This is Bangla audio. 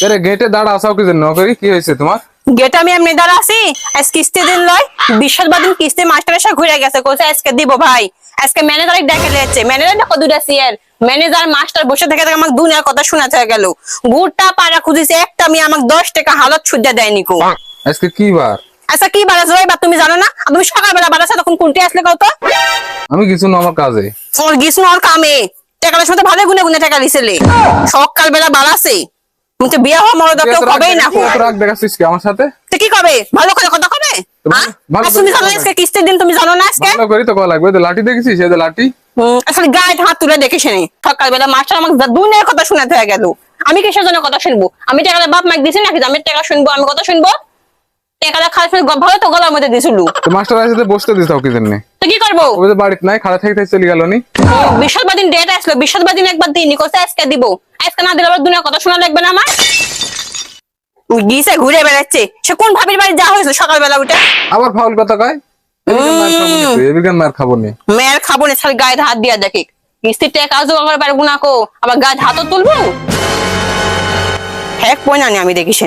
আরে গেটে দাঁড়া আসাও কি জন্য করি কি হয়েছে তোমার? গেট আমি এমনি দাঁড়া আছি। আজ কিস্তি দিন লয়, বৃহস্পতিবার কিস্তি মাস্টার এসে ঘুরে গেছে, কইছে আজকে দিব ভাই। আজকে ম্যানেজার ডেকে লেছে, ম্যানেজার দেখো দুটা সিয়ার, ম্যানেজার মাস্টার বসে থেকে আমার দুনিয়ার কথা শোনাতে গেল। গুড়টা পাড়া খুঁজিছে একটা, আমি আমাকে 10 টাকা হালত সুদ্ধা দেয়নি কো। আজকে কি বার? আচ্ছা কি বারাস রই বা তুমি জানো না? আর তুমি সকালবেলা বারাসা তখন কোনটি আসলে কত? আমি কিছু না, আমার কাজে। ওর গিসনো আর কামে টাকার সাথে ভালো গুনে গুনে টাকা দিছিলে। সকালবেলা বারাসে তুমি তো বিয়ে হওয়া মরদ কেউ কবেই না কো। রাগ দেখাচ্ছিস কি আমার সাথে? তো কি কবে? ভালো করে কথা কবে? আর তুমি জানো আজকে কিস্তির দিন, তুমি জানো না আজকে? ভালো করি তো কল লাগবে। তো লাঠি দেখেছিস, এই যে লাঠি। আসলে গায়ে হাত তুলে দেখিস নি। সকালবেলা মাস্টার আমাকে দুনিয়ার কথা শোনাতে হয়ে গেল। আমি কিসের জন্য কথা শুনবো? আমি টাকাটা বাপ মাকে দিছি নাকি আমি টাকা শুনবো? আমি কথা শুনবো? টাকাটা খালি ভালো তো গলার মধ্যে দিছিল। তো মাস্টার সাথে বসতে দিস কি জন্য? তো কি করবো? ওই যে বাড়িতে নাই, খাড়া থেকে চলে গেল নি। বৃহস্পতিবার দিন ডেট আসলো, বৃহস্পতিবার দিন একবার দিইনি, কোথায় আজকে দিব। আজকে না দিলে আবার দুনিয়ার কথা শোনা লাগবে না আমার। গিয়েছে ঘুরে বেড়াচ্ছে, সে কোন ভাবির বাড়ি যা হয়েছে সকালবেলা উঠে। আবার ফাউল কথা কয়। এদিকে মার খাবো নি। মেয়ের খাবো না, খালি গায়ে হাত দিয়া দেখে। কিস্তির টাকা কাজ জোগাড় করে পারবো না কো, আবার গায়ে হাতও তুলবো। হ্যাঁ পয়না নি আমি দেখিস।